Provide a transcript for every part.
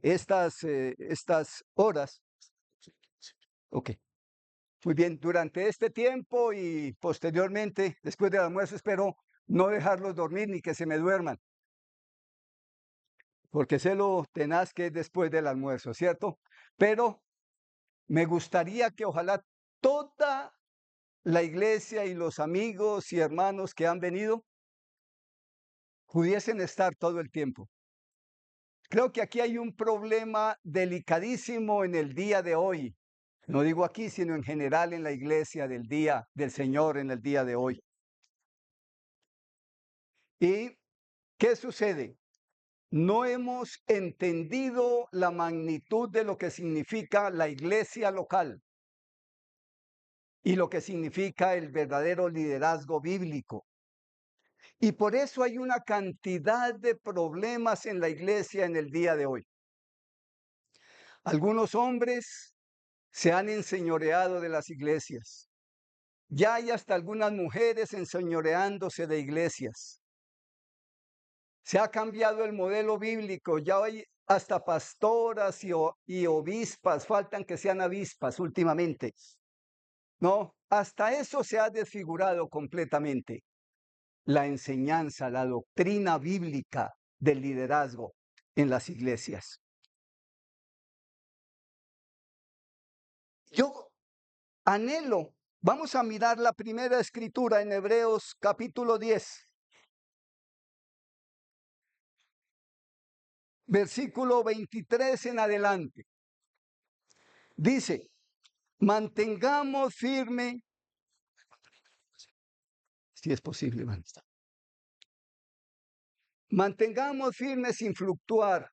estas horas. Ok, muy bien, durante este tiempo y posteriormente, después del almuerzo, espero no dejarlos dormir ni que se me duerman, porque sé lo tenaz que es después del almuerzo, ¿cierto? Pero me gustaría que ojalá toda la iglesia y los amigos y hermanos que han venido pudiesen estar todo el tiempo. Creo que aquí hay un problema delicadísimo en el día de hoy. No digo aquí, sino en general en la iglesia del día del Señor en el día de hoy. ¿Y qué sucede? No hemos entendido la magnitud de lo que significa la iglesia local y lo que significa el verdadero liderazgo bíblico. Y por eso hay una cantidad de problemas en la iglesia en el día de hoy. Algunos hombres se han enseñoreado de las iglesias. Ya hay hasta algunas mujeres enseñoreándose de iglesias. Se ha cambiado el modelo bíblico. Ya hay hasta pastoras y obispas. Faltan que sean avispas últimamente. No, hasta eso se ha desfigurado completamente. La enseñanza, la doctrina bíblica del liderazgo en las iglesias. Yo anhelo, vamos a mirar la primera escritura en Hebreos capítulo 10, versículo 23 en adelante. Dice, mantengamos firme, si es posible, mantengamos firme sin fluctuar.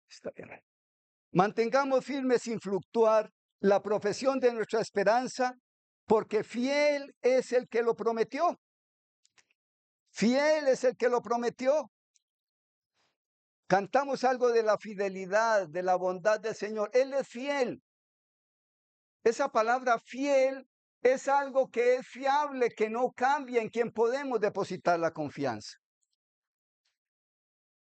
Está bien. Mantengamos firme sin fluctuar la profesión de nuestra esperanza, porque fiel es el que lo prometió. Fiel es el que lo prometió. Cantamos algo de la fidelidad, de la bondad del Señor. Él es fiel. Esa palabra fiel es algo que es fiable, que no cambia, en quien podemos depositar la confianza.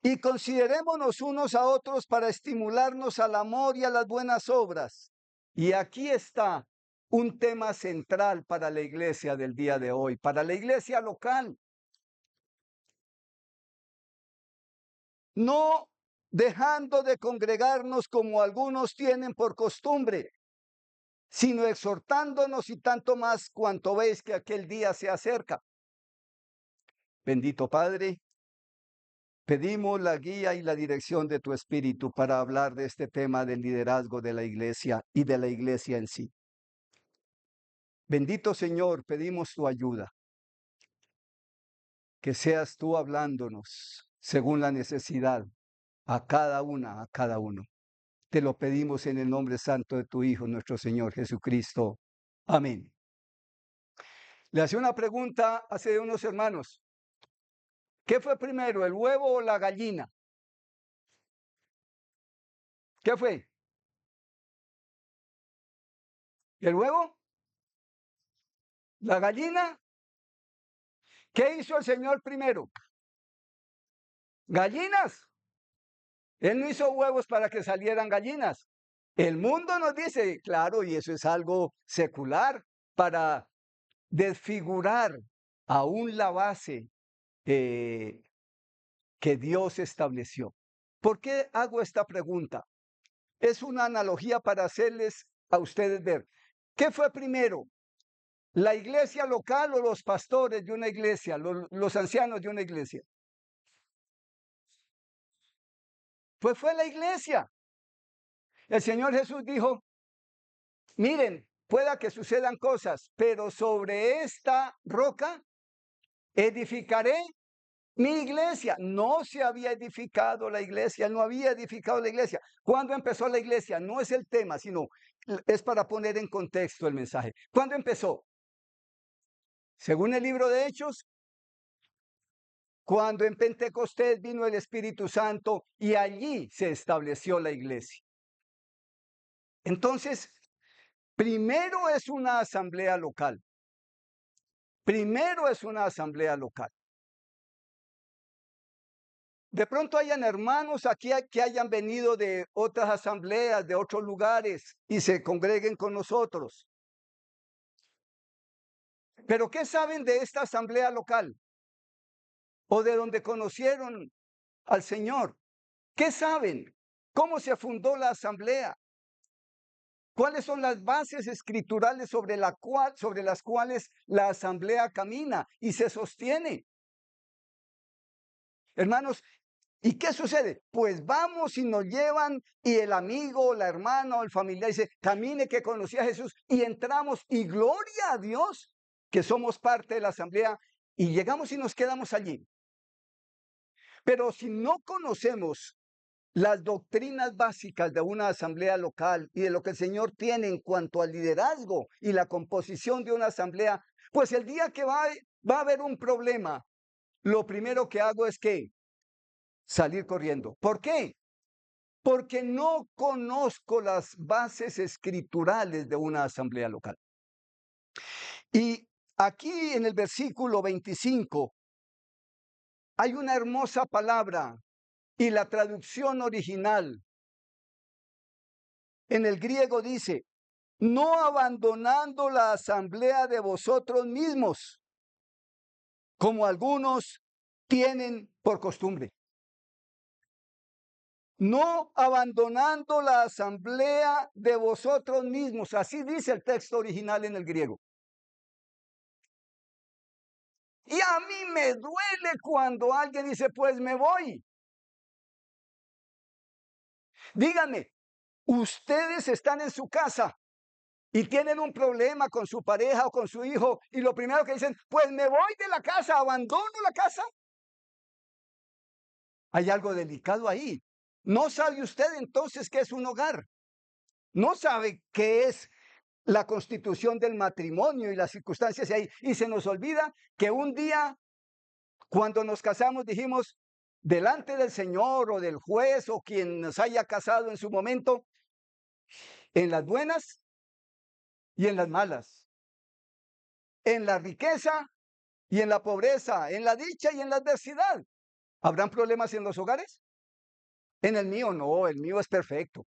Y considerémonos unos a otros para estimularnos al amor y a las buenas obras. Y aquí está un tema central para la iglesia del día de hoy, para la iglesia local. No dejando de congregarnos como algunos tienen por costumbre, sino exhortándonos y tanto más cuanto veis que aquel día se acerca. Bendito Padre, pedimos la guía y la dirección de tu Espíritu para hablar de este tema del liderazgo de la iglesia y de la iglesia en sí. Bendito Señor, pedimos tu ayuda, que seas tú hablándonos según la necesidad a cada una, a cada uno. Te lo pedimos en el nombre santo de tu Hijo, nuestro Señor Jesucristo. Amén. Le hacía una pregunta hace unos hermanos. ¿Qué fue primero, el huevo o la gallina? ¿Qué fue? ¿El huevo? ¿La gallina? ¿Qué hizo el Señor primero? ¿Gallinas? Él no hizo huevos para que salieran gallinas. El mundo nos dice, claro, y eso es algo secular, para desfigurar aún la base que Dios estableció. ¿Por qué hago esta pregunta? Es una analogía para hacerles a ustedes ver. ¿Qué fue primero? ¿La iglesia local o los pastores de una iglesia, los ancianos de una iglesia? Pues fue la iglesia. El Señor Jesús dijo, miren, pueda que sucedan cosas, pero sobre esta roca edificaré mi iglesia. No se había edificado la iglesia, no había edificado la iglesia. ¿Cuándo empezó la iglesia? No es el tema, sino es para poner en contexto el mensaje. ¿Cuándo empezó? Según el libro de Hechos, cuando en Pentecostés vino el Espíritu Santo y allí se estableció la iglesia. Entonces, primero es una asamblea local. Primero es una asamblea local. de pronto hayan hermanos aquí que hayan venido de otras asambleas, de otros lugares y se congreguen con nosotros. Pero ¿qué saben de esta asamblea local? ¿O de donde conocieron al Señor? ¿Qué saben? ¿Cómo se fundó la asamblea? ¿Cuáles son las bases escriturales sobre las cuales la asamblea camina y se sostiene? Hermanos, ¿y qué sucede? Pues vamos y nos llevan y el amigo, la hermana o el familiar dice, camine que conocí a Jesús y entramos y gloria a Dios que somos parte de la asamblea y llegamos y nos quedamos allí. Pero si no conocemos las doctrinas básicas de una asamblea local y de lo que el Señor tiene en cuanto al liderazgo y la composición de una asamblea, pues el día que va a haber un problema, lo primero que hago es que salir corriendo. ¿Por qué? Porque no conozco las bases escriturales de una asamblea local. Y aquí en el versículo 25 hay una hermosa palabra y la traducción original en el griego dice, no abandonando la asamblea de vosotros mismos, como algunos tienen por costumbre. No abandonando la asamblea de vosotros mismos. Así dice el texto original en el griego. Y a mí me duele cuando alguien dice, pues me voy. Díganme, ustedes están en su casa y tienen un problema con su pareja o con su hijo y lo primero que dicen, pues me voy de la casa, abandono la casa. Hay algo delicado ahí. No sabe usted entonces qué es un hogar. No sabe qué es la constitución del matrimonio y las circunstancias ahí. Y se nos olvida que un día, cuando nos casamos, dijimos, delante del Señor o del juez o quien nos haya casado en su momento, en las buenas y en las malas, en la riqueza y en la pobreza, en la dicha y en la adversidad. ¿Habrán problemas en los hogares? En el mío no, el mío es perfecto.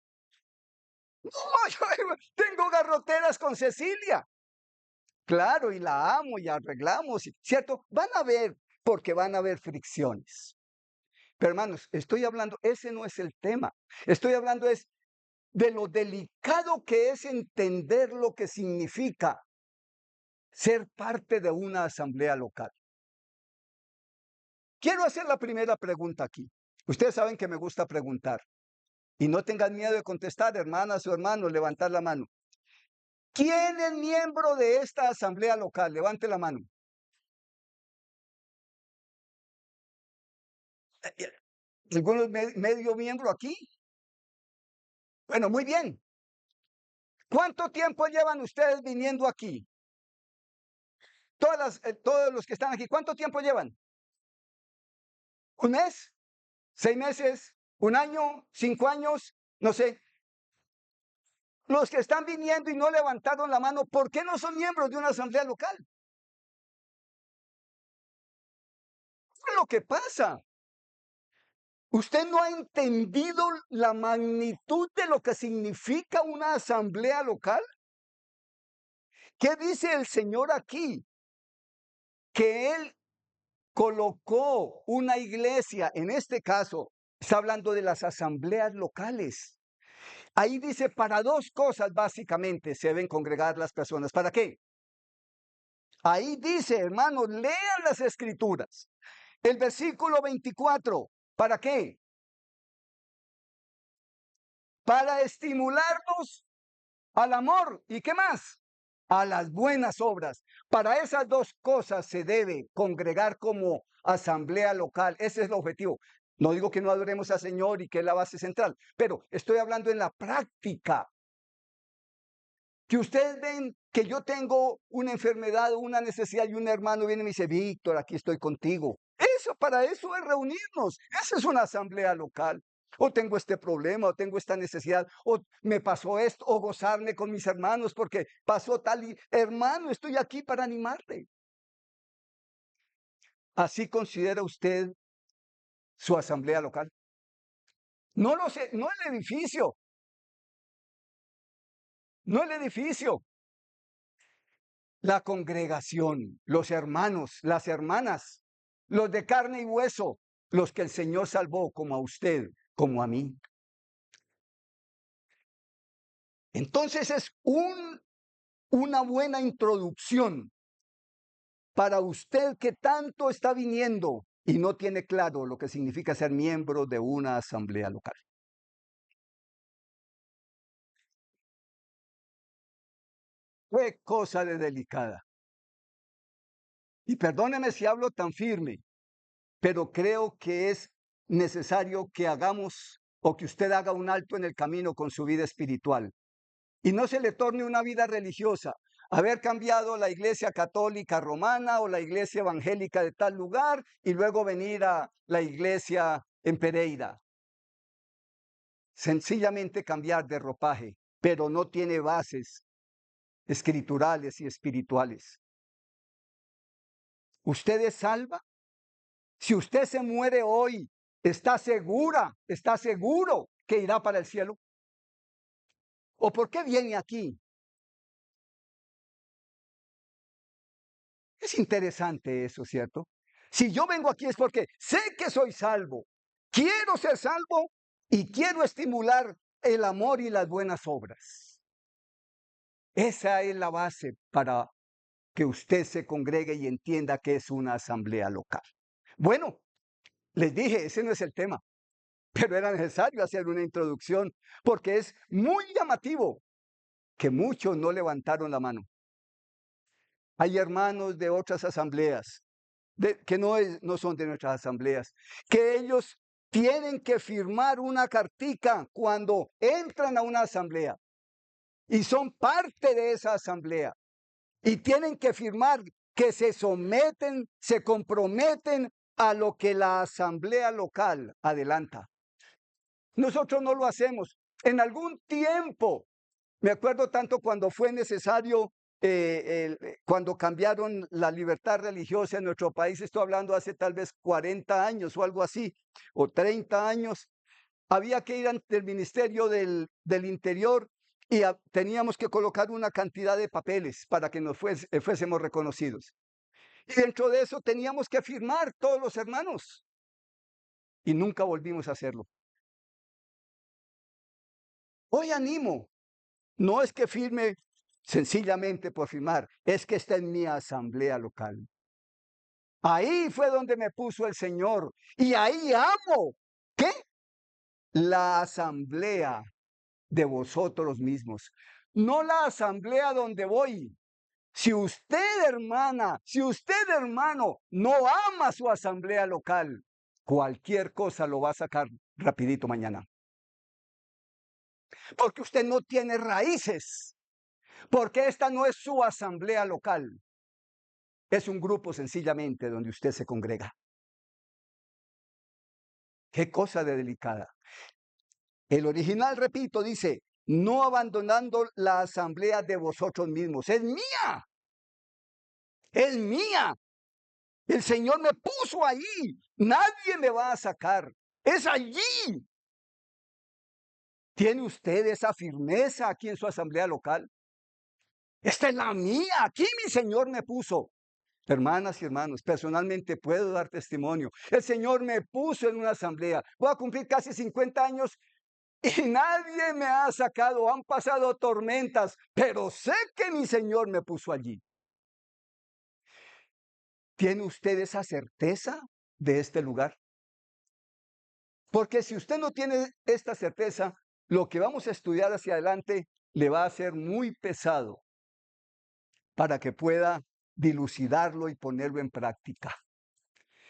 No, yo tengo garroteras con Cecilia. Claro, y la amo y arreglamos, ¿cierto? Van a ver, porque van a haber fricciones. Pero hermanos, estoy hablando, ese no es el tema. Estoy hablando es de lo delicado que es entender lo que significa ser parte de una asamblea local. Quiero hacer la primera pregunta aquí. Ustedes saben que me gusta preguntar. Y no tengan miedo de contestar, hermanas o hermanos, levantar la mano. ¿Quién es miembro de esta asamblea local? Levante la mano. ¿Algunos medio miembro aquí? Bueno, muy bien. ¿Cuánto tiempo llevan ustedes viniendo aquí? Todos los que están aquí, ¿cuánto tiempo llevan? ¿Un mes? ¿6 meses? ¿Un año? ¿5 años? No sé. Los que están viniendo y no levantaron la mano, ¿por qué no son miembros de una asamblea local? ¿Qué es lo que pasa? Usted no ha entendido la magnitud de lo que significa una asamblea local. ¿Qué dice el Señor aquí? Que Él colocó una iglesia, en este caso, está hablando de las asambleas locales. Ahí dice, para dos cosas básicamente se deben congregar las personas. ¿Para qué? Ahí dice, hermanos, lean las escrituras. El versículo 24, ¿para qué? Para estimularnos al amor. ¿Y qué más? A las buenas obras. Para esas dos cosas se debe congregar como asamblea local. Ese es el objetivo. No digo que no adoremos al Señor y que es la base central, pero estoy hablando en la práctica. Que ustedes ven que yo tengo una enfermedad o una necesidad y un hermano viene y me dice, Víctor, aquí estoy contigo. Para eso es reunirnos. Esa es una asamblea local. O tengo este problema, o tengo esta necesidad, o me pasó esto, o gozarme con mis hermanos porque pasó tal y hermano, estoy aquí para animarte. ¿Así considera usted su asamblea local. No lo sé, no el edificio, no el edificio. La congregación, los hermanos, las hermanas, los de carne y hueso, los que el Señor salvó, como a usted, como a mí. Entonces es una buena introducción para usted que tanto está viniendo y no tiene claro lo que significa ser miembro de una asamblea local. Fue cosa de delicada. Y perdóneme si hablo tan firme, pero creo que es necesario que hagamos o que usted haga un alto en el camino con su vida espiritual y no se le torne una vida religiosa. Haber cambiado la iglesia católica romana o la iglesia evangélica de tal lugar y luego venir a la iglesia en Pereira. Sencillamente cambiar de ropaje, pero no tiene bases escriturales y espirituales. ¿Usted es salva? Si usted se muere hoy, ¿está seguro que irá para el cielo? ¿O por qué viene aquí? Es interesante eso, ¿cierto? Si yo vengo aquí es porque sé que soy salvo, quiero ser salvo y quiero estimular el amor y las buenas obras. Esa es la base para que usted se congregue y entienda que es una asamblea local. Bueno, les dije, ese no es el tema, pero era necesario hacer una introducción porque es muy llamativo que muchos no levantaron la mano. Hay hermanos de otras asambleas que no son de nuestras asambleas, que ellos tienen que firmar una cartica cuando entran a una asamblea y son parte de esa asamblea y tienen que firmar que se someten, se comprometen a lo que la asamblea local adelanta. Nosotros no lo hacemos. En algún tiempo, me acuerdo tanto cuando fue necesario, cuando cambiaron la libertad religiosa en nuestro país, estoy hablando hace tal vez 40 años o algo así, o 30 años, había que ir ante el Ministerio del Interior y teníamos que colocar una cantidad de papeles para que nos fuésemos reconocidos. Y dentro de eso teníamos que firmar todos los hermanos y nunca volvimos a hacerlo. Hoy animo, no es que firme sencillamente por firmar, es que está en mi asamblea local. Ahí fue donde me puso el Señor y ahí amo. ¿Qué? La asamblea de vosotros mismos, no la asamblea donde voy. Si usted, hermana, si usted, hermano, no ama su asamblea local, cualquier cosa lo va a sacar rapidito mañana. Porque usted no tiene raíces, porque esta no es su asamblea local. Es un grupo sencillamente donde usted se congrega. Qué cosa de delicada. El original, repito, dice, no abandonando la asamblea de vosotros mismos. Es mía. Es mía. El Señor me puso ahí. Nadie me va a sacar. Es allí. ¿Tiene usted esa firmeza aquí en su asamblea local? Esta es la mía. Aquí mi Señor me puso. Hermanas y hermanos, personalmente puedo dar testimonio. El Señor me puso en una asamblea. Voy a cumplir casi 50 años y nadie me ha sacado. Han pasado tormentas, pero sé que mi Señor me puso allí. ¿Tiene usted esa certeza de este lugar? Porque si usted no tiene esta certeza, lo que vamos a estudiar hacia adelante le va a ser muy pesado para que pueda dilucidarlo y ponerlo en práctica.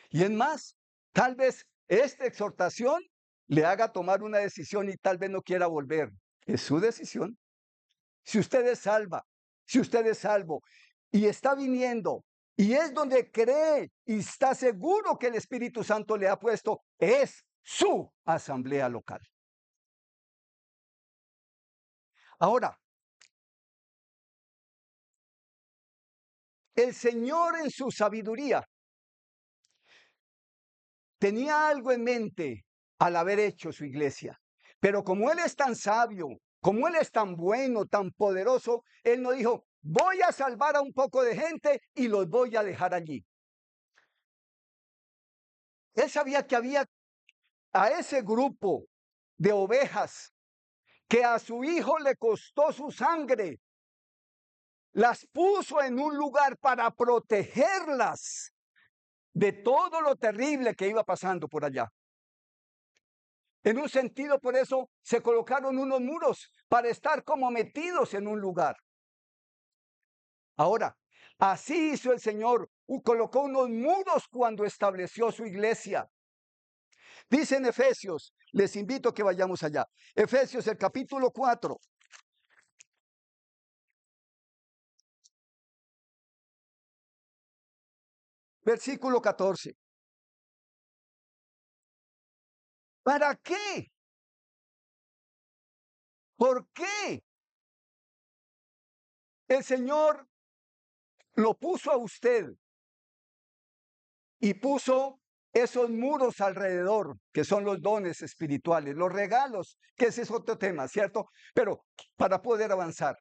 Y es más, tal vez esta exhortación le haga tomar una decisión y tal vez no quiera volver. Es su decisión. Si usted es salva, si usted es salvo y está viniendo y es donde cree y está seguro que el Espíritu Santo le ha puesto, es su asamblea local. Ahora, el Señor en su sabiduría tenía algo en mente al haber hecho su iglesia. Pero como Él es tan sabio, como Él es tan bueno, tan poderoso, Él no dijo, voy a salvar a un poco de gente y los voy a dejar allí. Él sabía que había a ese grupo de ovejas que a su hijo le costó su sangre, las puso en un lugar para protegerlas de todo lo terrible que iba pasando por allá. En un sentido, por eso se colocaron unos muros para estar como metidos en un lugar. Ahora, así hizo el Señor, colocó unos muros cuando estableció su iglesia. Dice en Efesios, les invito a que vayamos allá. Efesios, el capítulo 4. Versículo 14. ¿Para qué? ¿Por qué el Señor lo puso a usted y puso esos muros alrededor, que son los dones espirituales, los regalos, que ese es otro tema, ¿cierto? Pero para poder avanzar.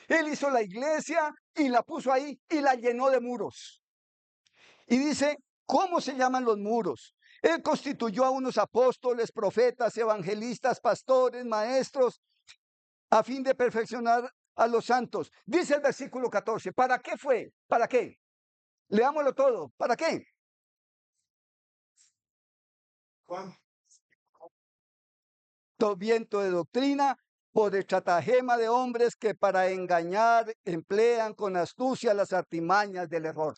Él hizo la iglesia y la puso ahí y la llenó de muros. Y dice, ¿cómo se llaman los muros? Él constituyó a unos apóstoles, profetas, evangelistas, pastores, maestros, a fin de perfeccionar a los santos. Dice el versículo 14, ¿para qué fue? ¿Para qué? Leámoslo todo. ¿Para qué? Juan. Todo viento de doctrina, por estratagema de hombres que para engañar emplean con astucia las artimañas del error.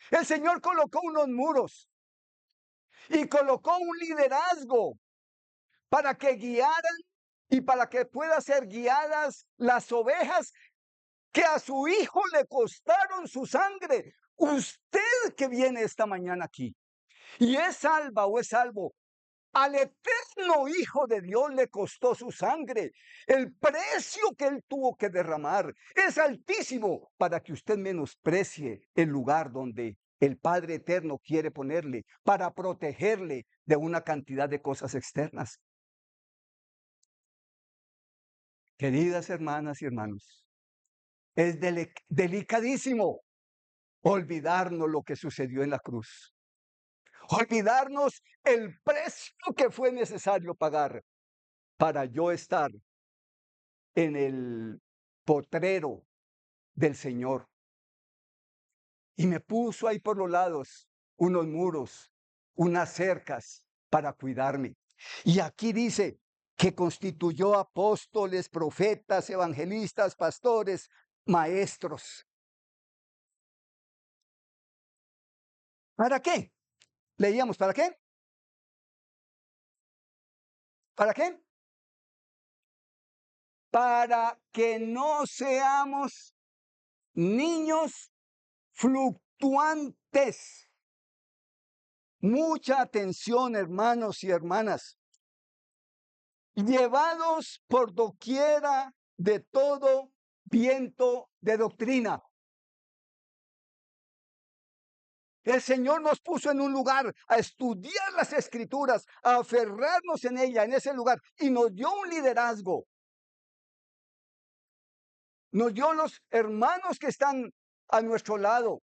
El Señor colocó unos muros y colocó un liderazgo para que guiaran y para que puedan ser guiadas las ovejas que a su hijo le costaron su sangre. Usted que viene esta mañana aquí y es salva o es salvo, al eterno Hijo de Dios le costó su sangre. El precio que él tuvo que derramar es altísimo para que usted menosprecie el lugar donde el Padre Eterno quiere ponerle para protegerle de una cantidad de cosas externas. Queridas hermanas y hermanos, es delicadísimo olvidarnos lo que sucedió en la cruz. Olvidarnos el precio que fue necesario pagar para yo estar en el potrero del Señor. Y me puso ahí por los lados unos muros, unas cercas para cuidarme. Y aquí dice que constituyó apóstoles, profetas, evangelistas, pastores, maestros. ¿Para qué? Leíamos, ¿para qué? ¿Para qué? Para que no seamos niños fluctuantes. Mucha atención, hermanos y hermanas. Llevados por doquiera de todo viento de doctrina. El Señor nos puso en un lugar a estudiar las escrituras, a aferrarnos en ella, en ese lugar, y nos dio un liderazgo. Nos dio los hermanos que están a nuestro lado,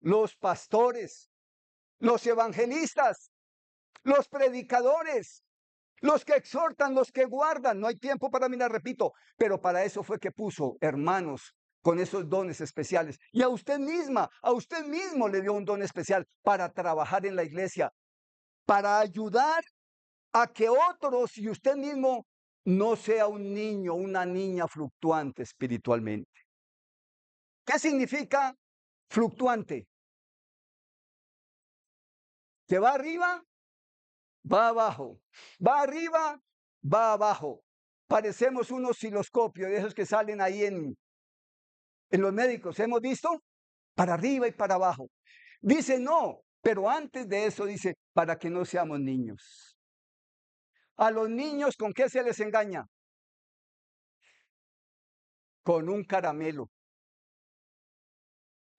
los pastores, los evangelistas, los predicadores, los que exhortan, los que guardan. No hay tiempo para mirar, repito, pero para eso fue que puso hermanos con esos dones especiales. Y a usted misma, a usted mismo le dio un don especial para trabajar en la iglesia, para ayudar a que otros y usted mismo no sea un niño, una niña fluctuante espiritualmente. ¿Qué significa fluctuante? Que va arriba, va abajo, va arriba, va abajo. Parecemos unos osciloscopios de esos que salen ahí en los médicos. ¿Hemos visto? Para arriba y para abajo. Dice no, pero antes de eso dice, para que no seamos niños. A los niños, ¿con qué se les engaña? Con un caramelo.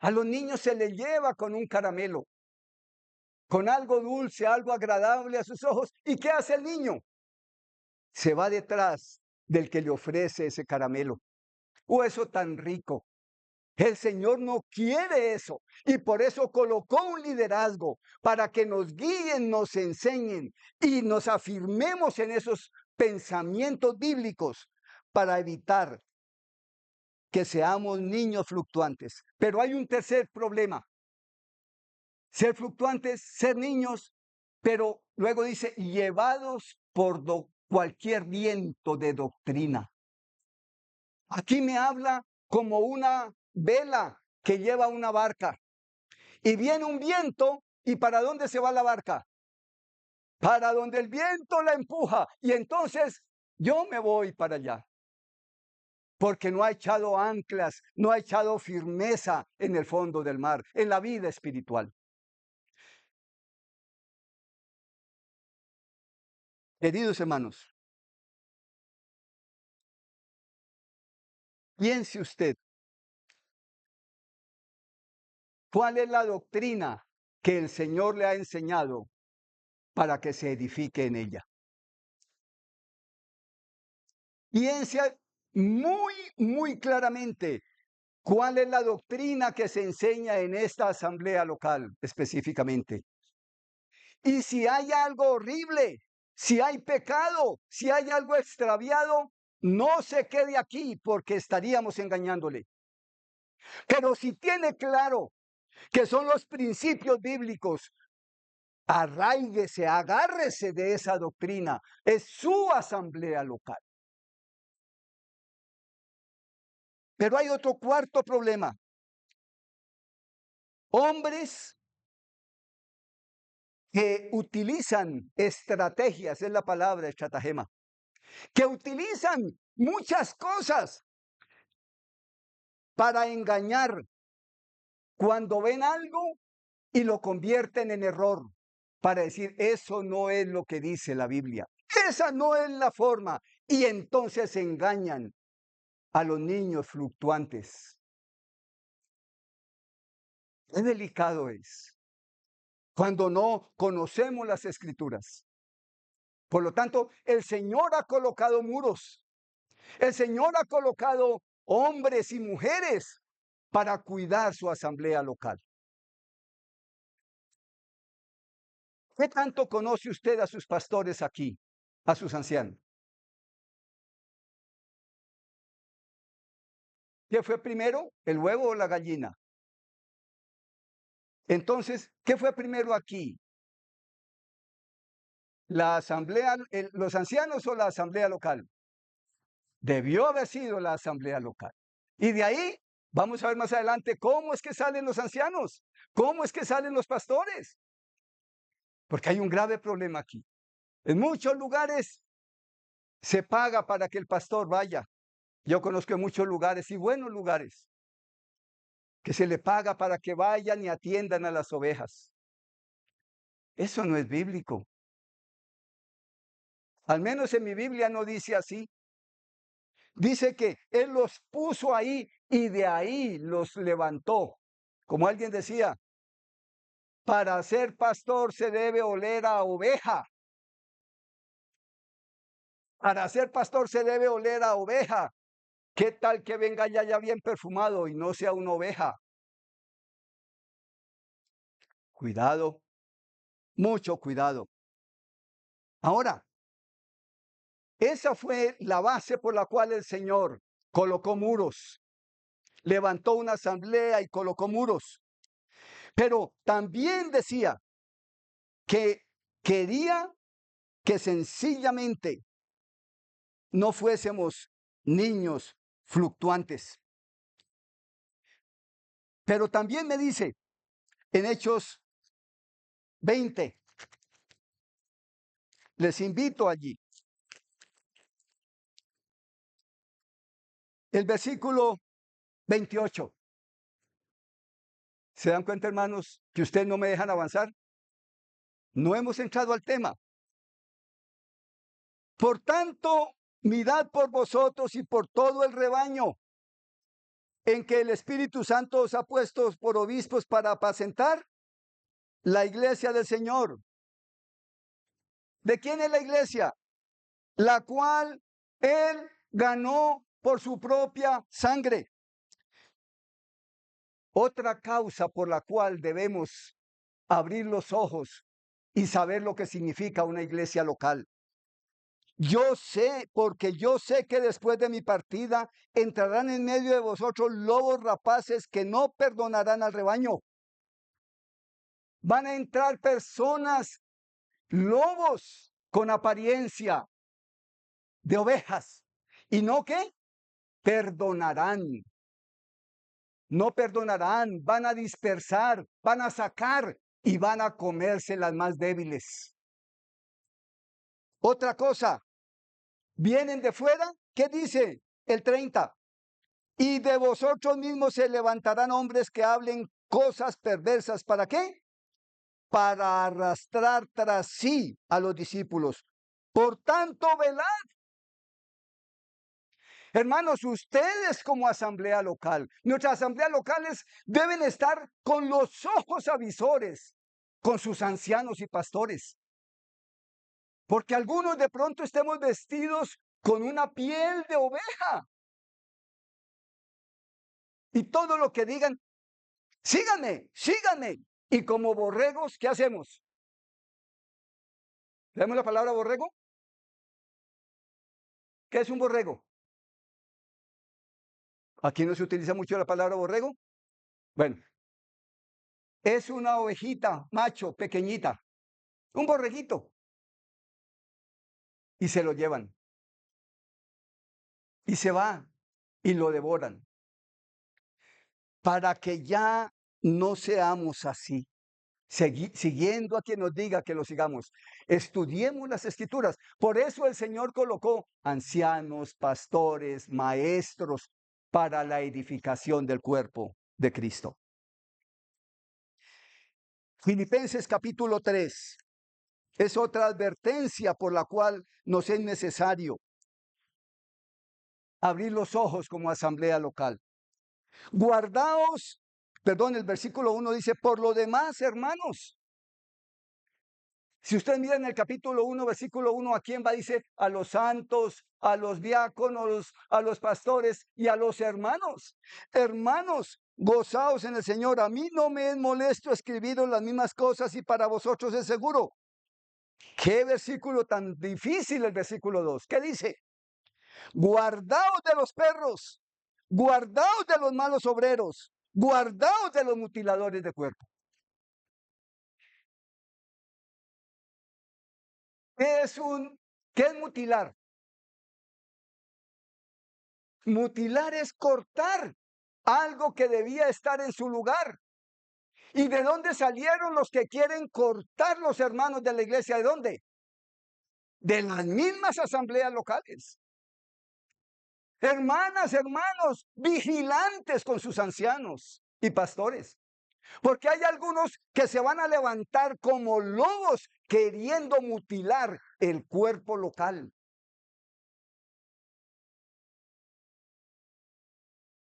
A los niños se les lleva con un caramelo. con algo dulce, algo agradable a sus ojos. ¿Y qué hace el niño? Se va detrás del que le ofrece ese caramelo o eso tan rico. El Señor no quiere eso y por eso colocó un liderazgo para que nos guíen, nos enseñen y nos afirmemos en esos pensamientos bíblicos para evitar que seamos niños fluctuantes. Pero hay un tercer problema. Ser fluctuantes, ser niños, pero luego dice, llevados por cualquier viento de doctrina. Aquí me habla como una vela que lleva una barca. Y viene un viento, ¿y para dónde se va la barca? Para donde el viento la empuja. Y entonces yo me voy para allá. Porque no ha echado anclas, no ha echado firmeza en el fondo del mar, en la vida espiritual. Queridos hermanos, piense usted, ¿cuál es la doctrina que el Señor le ha enseñado para que se edifique en ella? Piense muy claramente cuál es la doctrina que se enseña en esta asamblea local específicamente. Y si hay algo horrible, si hay pecado, si hay algo extraviado, no se quede aquí porque estaríamos engañándole. Pero si tiene claro que son los principios bíblicos, arráiguese, agárrese de esa doctrina. Es su asamblea local. Pero hay otro cuarto problema. Hombres que utilizan estrategias, es la palabra estratagema, que utilizan muchas cosas para engañar cuando ven algo y lo convierten en error, para decir, eso no es lo que dice la Biblia, esa no es la forma, y entonces engañan a los niños fluctuantes. Qué delicado es cuando no conocemos las Escrituras. Por lo tanto, el Señor ha colocado muros. El Señor ha colocado hombres y mujeres para cuidar su asamblea local. ¿Qué tanto conoce usted a sus pastores aquí, a sus ancianos? ¿Qué fue primero, el huevo o la gallina? Entonces, ¿qué fue primero aquí? ¿La asamblea, los ancianos o la asamblea local? Debió haber sido la asamblea local. Y de ahí vamos a ver más adelante cómo es que salen los ancianos, cómo es que salen los pastores. Porque hay un grave problema aquí. En muchos lugares se paga para que el pastor vaya. Yo conozco muchos lugares y buenos lugares que se le paga para que vayan y atiendan a las ovejas. Eso no es bíblico. Al menos en mi Biblia no dice así. Dice que Él los puso ahí y de ahí los levantó. Como alguien decía, para ser pastor se debe oler a oveja. Para ser pastor se debe oler a oveja. ¿Qué tal que venga ya bien perfumado y no sea una oveja? Cuidado, mucho cuidado. Ahora, esa fue la base por la cual el Señor colocó muros. Levantó una asamblea y colocó muros. Pero también decía que quería que sencillamente no fuésemos niños fluctuantes. Pero también me dice en Hechos 20, les invito allí. El versículo 28. ¿Se dan cuenta, hermanos, que ustedes no me dejan avanzar? No hemos entrado al tema. Por tanto, mirad por vosotros y por todo el rebaño en que el Espíritu Santo os ha puesto por obispos para apacentar. la iglesia del Señor. ¿De quién es la iglesia? La cual Él ganó por su propia sangre. Otra causa por la cual debemos abrir los ojos y saber lo que significa una iglesia local. Yo sé, porque yo sé que después de mi partida entrarán en medio de vosotros lobos rapaces que no perdonarán al rebaño. Van a entrar personas, lobos con apariencia de ovejas. ¿Y no qué? Perdonarán. No perdonarán, van a dispersar, van a sacar y van a comerse las más débiles. Otra cosa, vienen de fuera, ¿qué dice el 30? Y de vosotros mismos se levantarán hombres que hablen cosas perversas. ¿Para qué? Para arrastrar tras sí a los discípulos. Por tanto, velad. Hermanos, ustedes como asamblea local, nuestras asambleas locales deben estar con los ojos avisores, con sus ancianos y pastores. Porque algunos de pronto estemos vestidos con una piel de oveja. Y todo lo que digan, síganme, síganme. Y como borregos, ¿qué hacemos? ¿Leemos la palabra borrego? ¿Qué es un borrego? Aquí no se utiliza mucho la palabra borrego. Bueno, es una ovejita, macho, pequeñita, un borreguito. Y se lo llevan. Y se va y lo devoran. Para que ya no seamos así. Siguiendo a quien nos diga que lo sigamos. Estudiemos las escrituras. Por eso el Señor colocó ancianos, pastores, maestros para la edificación del cuerpo de Cristo. Filipenses capítulo 3 es otra advertencia por la cual nos es necesario abrir los ojos como asamblea local. Guardaos, perdón, el versículo 1 dice, por lo demás, hermanos. Si usted mira en el capítulo 1, versículo 1, ¿a quién va? Dice, a los santos, a los diáconos, a los pastores y a los hermanos. Hermanos, gozaos en el Señor. A mí no me es molesto escribiros las mismas cosas y para vosotros es seguro. Qué versículo tan difícil el versículo 2. ¿Qué dice? Guardaos de los perros, guardaos de los malos obreros, guardaos de los mutiladores de cuerpo. ¿Qué es mutilar? Mutilar es cortar algo que debía estar en su lugar. ¿Y de dónde salieron los que quieren cortar los hermanos de la iglesia? ¿De dónde? De las mismas asambleas locales. Hermanas, hermanos, vigilantes con sus ancianos y pastores. Porque hay algunos que se van a levantar como lobos queriendo mutilar el cuerpo local.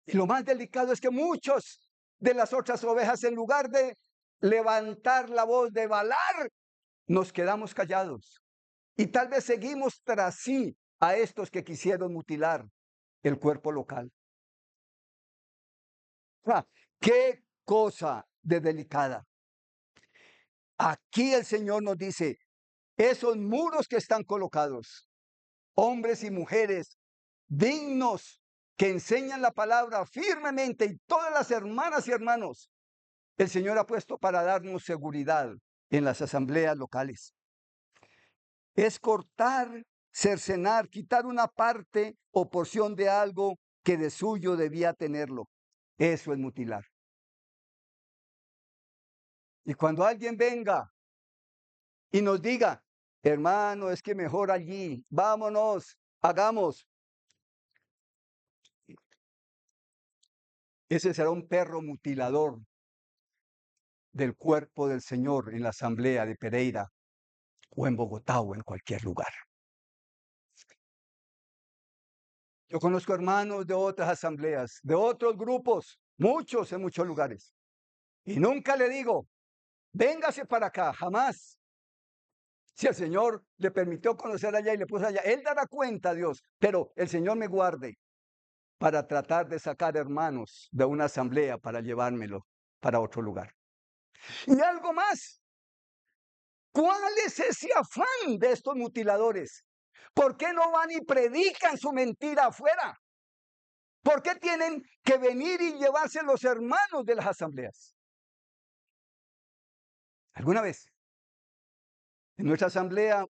Y lo más delicado es que muchos de las otras ovejas, en lugar de levantar la voz, de balar, nos quedamos callados. Y tal vez seguimos tras sí a estos que quisieron mutilar el cuerpo local. ¡Ah! ¡Qué cosa de delicada! Aquí el Señor nos dice, esos muros que están colocados, hombres y mujeres dignos que enseñan la palabra firmemente, y todas las hermanas y hermanos, el Señor ha puesto para darnos seguridad en las asambleas locales. Es cortar, cercenar, quitar una parte o porción de algo que de suyo debía tenerlo. Eso es mutilar. Y cuando alguien venga y nos diga, hermano, es que mejor allí, vámonos, hagamos. Ese será un perro mutilador del cuerpo del Señor en la asamblea de Pereira o en Bogotá o en cualquier lugar. Yo conozco hermanos de otras asambleas, de otros grupos, muchos en muchos lugares. Y nunca le digo, véngase para acá, jamás. Si el Señor le permitió conocer allá y le puso allá, Él dará cuenta, Dios, pero el Señor me guarde para tratar de sacar hermanos de una asamblea para llevármelo para otro lugar. Y algo más, ¿cuál es ese afán de estos mutiladores? ¿Por qué no van y predican su mentira afuera? ¿Por qué tienen que venir y llevarse los hermanos de las asambleas? ¿Alguna vez en nuestra asamblea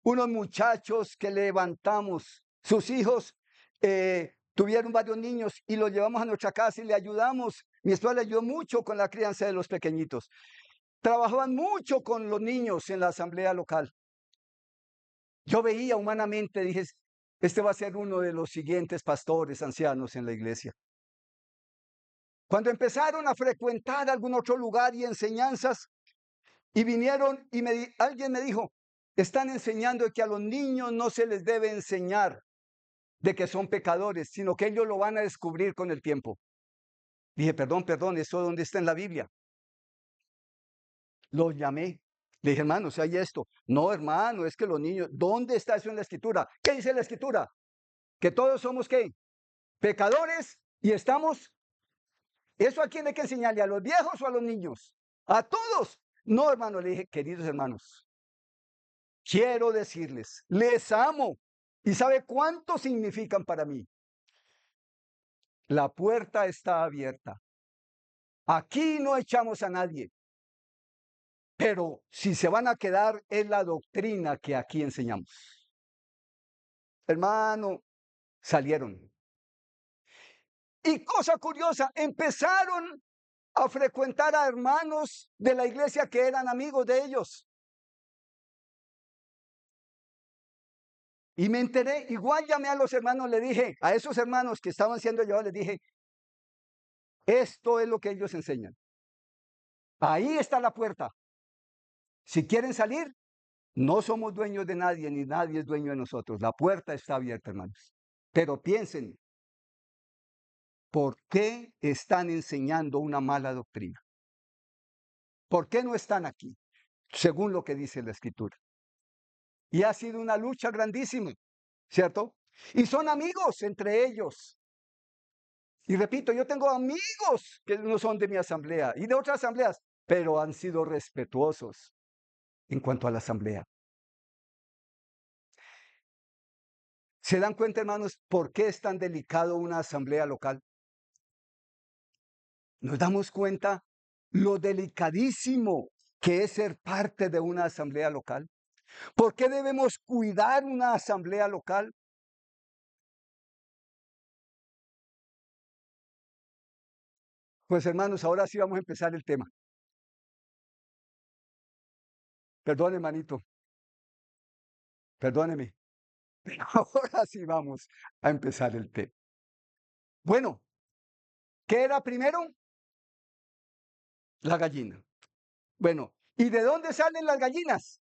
unos muchachos que levantamos, sus hijos tuvieron varios niños y los llevamos a nuestra casa y le ayudamos? Mi esposa le ayudó mucho con la crianza de los pequeñitos. Trabajaban mucho con los niños en la asamblea local. Yo veía humanamente, dije, este va a ser uno de los siguientes pastores ancianos en la iglesia. Cuando empezaron a frecuentar algún otro lugar y enseñanzas, y vinieron y alguien me dijo, están enseñando que a los niños no se les debe enseñar de que son pecadores, sino que ellos lo van a descubrir con el tiempo. Dije, perdón, ¿eso dónde está en la Biblia? Los llamé. Le dije, hermano, si hay esto. No, hermano, es que los niños, ¿dónde está eso en la Escritura? ¿Qué dice la Escritura? Que todos somos, ¿qué? Pecadores y estamos. ¿Eso a quién hay que enseñarle? ¿A los viejos o a los niños? A todos. No, hermano, le dije, queridos hermanos, quiero decirles, les amo. ¿Y sabe cuánto significan para mí? La puerta está abierta. Aquí no echamos a nadie. Pero si se van a quedar, es la doctrina que aquí enseñamos. Hermano, salieron. Y cosa curiosa, empezaron a frecuentar a hermanos de la iglesia que eran amigos de ellos. Y me enteré, igual llamé a los hermanos, le dije, a esos hermanos que estaban siendo llevados, les dije, esto es lo que ellos enseñan. Ahí está la puerta. Si quieren salir, no somos dueños de nadie, ni nadie es dueño de nosotros. La puerta está abierta, hermanos. Pero piensen, ¿por qué están enseñando una mala doctrina? ¿Por qué no están aquí? Según lo que dice la Escritura. Y ha sido una lucha grandísima, ¿cierto? Y son amigos entre ellos. Y repito, yo tengo amigos que no son de mi asamblea y de otras asambleas, pero han sido respetuosos en cuanto a la asamblea. ¿Se dan cuenta, hermanos, por qué es tan delicado una asamblea local? Nos damos cuenta lo delicadísimo que es ser parte de una asamblea local. ¿Por qué debemos cuidar una asamblea local? Pues hermanos, ahora sí vamos a empezar el tema. Perdón, hermanito. Perdóneme. Pero ahora sí vamos a empezar el tema. Bueno, ¿qué era primero? La gallina. Bueno, ¿y de dónde salen las gallinas?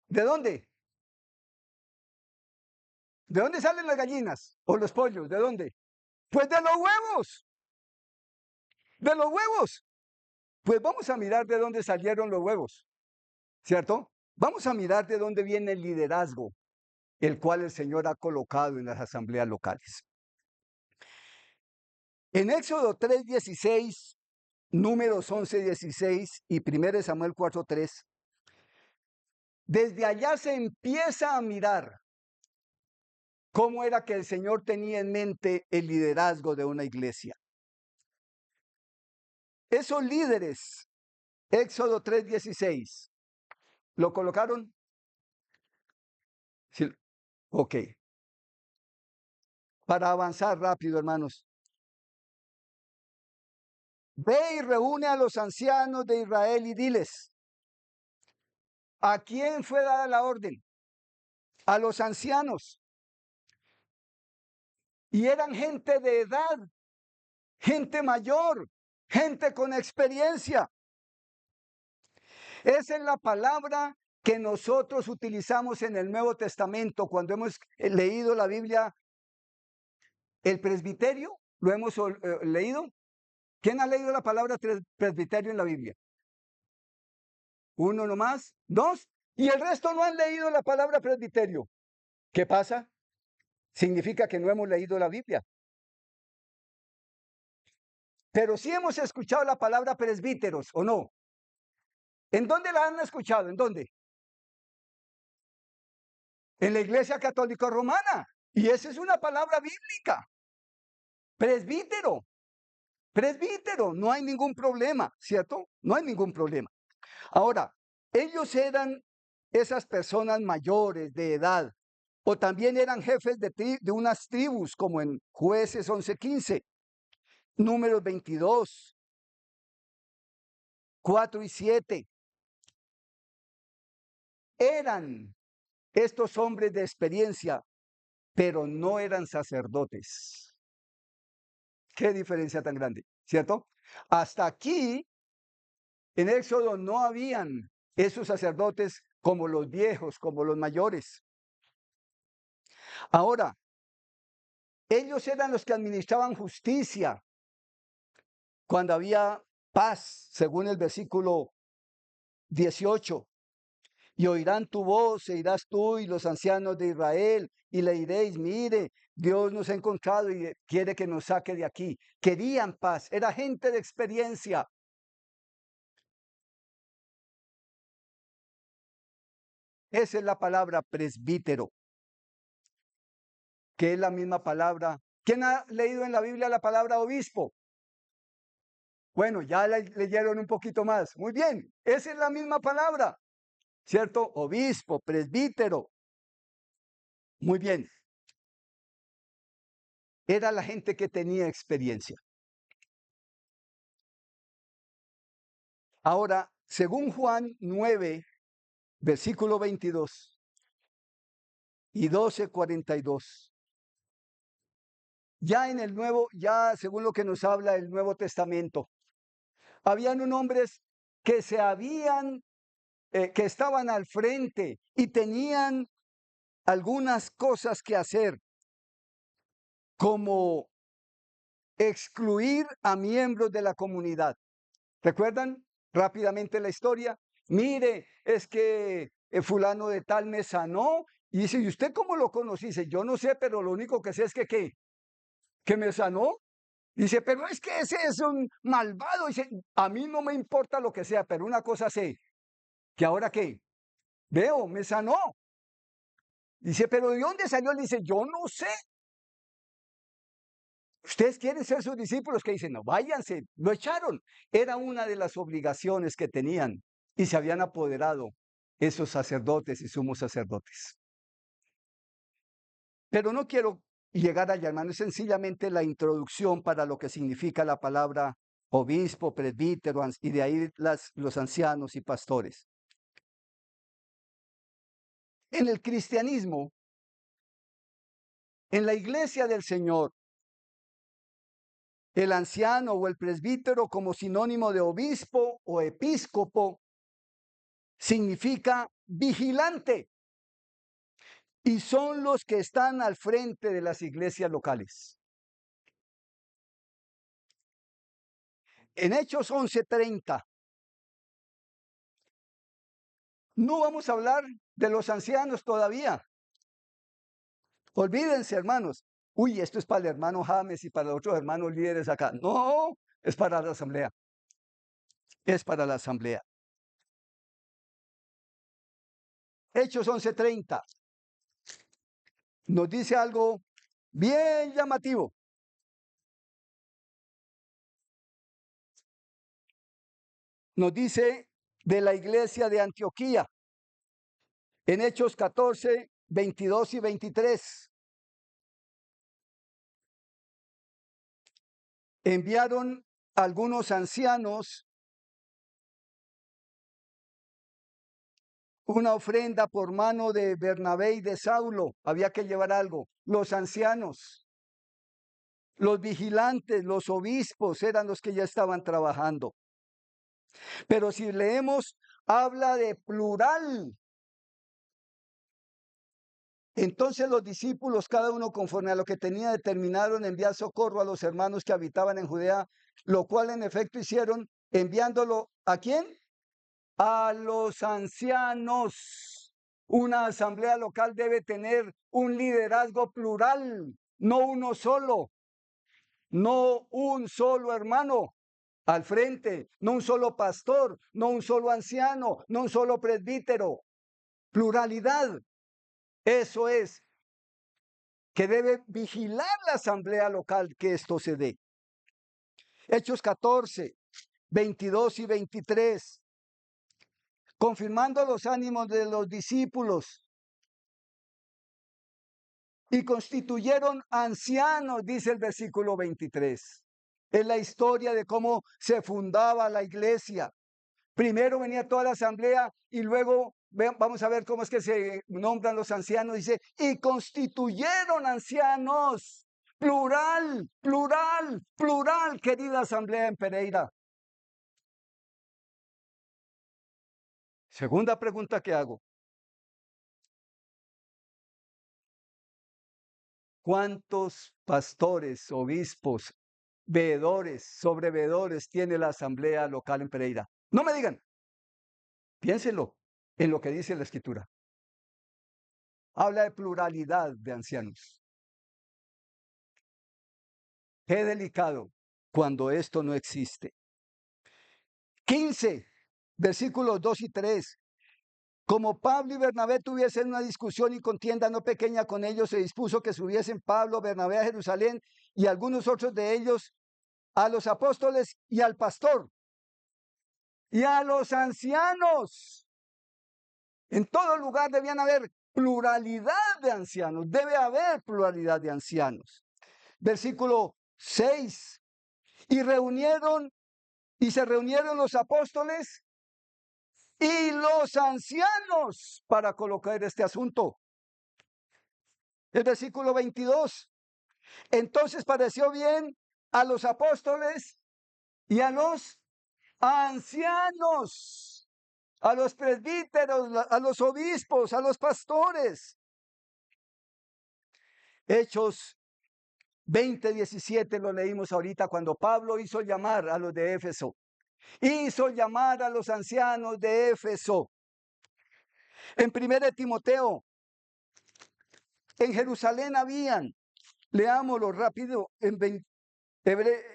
¿De dónde? ¿De dónde salen las gallinas? ¿O los pollos? ¿De dónde? Pues de los huevos. De los huevos. Pues vamos a mirar de dónde salieron los huevos, ¿cierto? Vamos a mirar de dónde viene el liderazgo, el cual el Señor ha colocado en las asambleas locales. En Éxodo 3:16, Números 11:16 y 1 Samuel 4:3, desde allá se empieza a mirar cómo era que el Señor tenía en mente el liderazgo de una iglesia. Esos líderes, Éxodo 3:16, ¿lo colocaron? Sí. Ok. Para avanzar rápido, hermanos. Ve y reúne a los ancianos de Israel y diles, ¿a quién fue dada la orden? A los ancianos. Y eran gente de edad, gente mayor, gente con experiencia. Esa es la palabra que nosotros utilizamos en el Nuevo Testamento cuando hemos leído la Biblia. El presbiterio, lo hemos leído, ¿Quién ha leído la palabra presbiterio en la Biblia? Uno nomás, dos, y el resto no han leído la palabra presbiterio. ¿Qué pasa? Significa que no hemos leído la Biblia. Pero sí hemos escuchado la palabra presbíteros, ¿o no? ¿En dónde la han escuchado? ¿En dónde? En la Iglesia Católica Romana. Y esa es una palabra bíblica. Presbítero. Presbítero. No hay ningún problema, ¿cierto? No hay ningún problema. Ahora, ellos eran esas personas mayores de edad, o también eran jefes de unas tribus, como en Jueces 11:15, Números 22, 4 y 7. Eran estos hombres de experiencia, pero no eran sacerdotes. Qué diferencia tan grande, ¿cierto? Hasta aquí, en Éxodo, no habían esos sacerdotes como los viejos, como los mayores. Ahora, ellos eran los que administraban justicia cuando había paz, según el versículo 18. Y oirán tu voz, e irás tú y los ancianos de Israel, y le diréis, mire, Dios nos ha encontrado y quiere que nos saque de aquí. Querían paz, era gente de experiencia. Esa es la palabra presbítero, que es la misma palabra. ¿Quién ha leído en la Biblia la palabra obispo? Bueno, ya leyeron un poquito más. Muy bien, esa es la misma palabra, ¿cierto? Obispo, presbítero. Muy bien. Era la gente que tenía experiencia. Ahora, según Juan 9, versículo 22 y 12:42, ya en el Nuevo, ya según lo que nos habla el Nuevo Testamento, habían unos hombres que que estaban al frente y tenían algunas cosas que hacer, como excluir a miembros de la comunidad. ¿Recuerdan rápidamente la historia? Mire, es que fulano de tal me sanó. Y dice, ¿y usted cómo lo conocí? Dice, yo no sé, pero lo único que sé es que me sanó. Dice, pero es que ese es un malvado. Dice, a mí no me importa lo que sea, pero una cosa sé, que ahora que veo, me sanó. Dice, pero ¿de dónde salió? Él dice, yo no sé. Ustedes quieren ser sus discípulos, que dicen, no, váyanse, lo echaron. Era una de las obligaciones que tenían y se habían apoderado esos sacerdotes y sumos sacerdotes. Pero no quiero llegar allá, hermano, es sencillamente la introducción para lo que significa la palabra obispo, presbítero, y de ahí los ancianos y pastores. En el cristianismo, en la iglesia del Señor, el anciano o el presbítero, como sinónimo de obispo o episcopo, significa vigilante, y son los que están al frente de las iglesias locales. En Hechos 11:30, no vamos a hablar de los ancianos todavía. Olvídense, hermanos. Uy, esto es para el hermano James y para los otros hermanos líderes acá. No, es para la asamblea. Es para la asamblea. Hechos 11:30 nos dice algo bien llamativo. Nos dice de la iglesia de Antioquía. En Hechos 14, 22 y 23. Enviaron algunos ancianos una ofrenda por mano de Bernabé y de Saulo. Había que llevar algo. Los ancianos, los vigilantes, los obispos eran los que ya estaban trabajando. Pero si leemos, habla de plural. Entonces los discípulos, cada uno conforme a lo que tenía, determinaron enviar socorro a los hermanos que habitaban en Judea lo cual en efecto hicieron, enviándolo ¿a quién? A los ancianos. Una asamblea local debe tener un liderazgo plural, no uno solo, no un solo hermano al frente, no un solo pastor, no un solo anciano, no un solo presbítero. Pluralidad. Eso es, que debe vigilar la asamblea local que esto se dé. Hechos 14, 22 y 23. Confirmando los ánimos de los discípulos. Y constituyeron ancianos, dice el versículo 23. Es la historia de cómo se fundaba la iglesia. Primero venía toda la asamblea y luego vamos a ver cómo es que se nombran los ancianos. Dice, y constituyeron ancianos. Plural, plural, plural, querida asamblea en Pereira. Segunda pregunta que hago. ¿Cuántos pastores, obispos, veedores, sobreveedores tiene la asamblea local en Pereira? No me digan. Piénsenlo en lo que dice la Escritura. Habla de pluralidad de ancianos. Qué delicado cuando esto no existe. 15, versículos 2 y 3. Como Pablo y Bernabé tuviesen una discusión y contienda no pequeña con ellos, se dispuso que subiesen Pablo, Bernabé a Jerusalén y algunos otros de ellos a los apóstoles y al pastor y a los ancianos. En todo lugar debían haber pluralidad de ancianos, debe haber pluralidad de ancianos. Versículo 6. Y se reunieron los apóstoles y los ancianos para colocar este asunto. El versículo 22. Entonces pareció bien a los apóstoles y a los ancianos, a los presbíteros, a los obispos, a los pastores. Hechos 20:17 lo leímos ahorita cuando Pablo hizo llamar a los de Éfeso. Hizo llamar a los ancianos de Éfeso. En 1 Timoteo, en Jerusalén habían, leámoslo rápido, en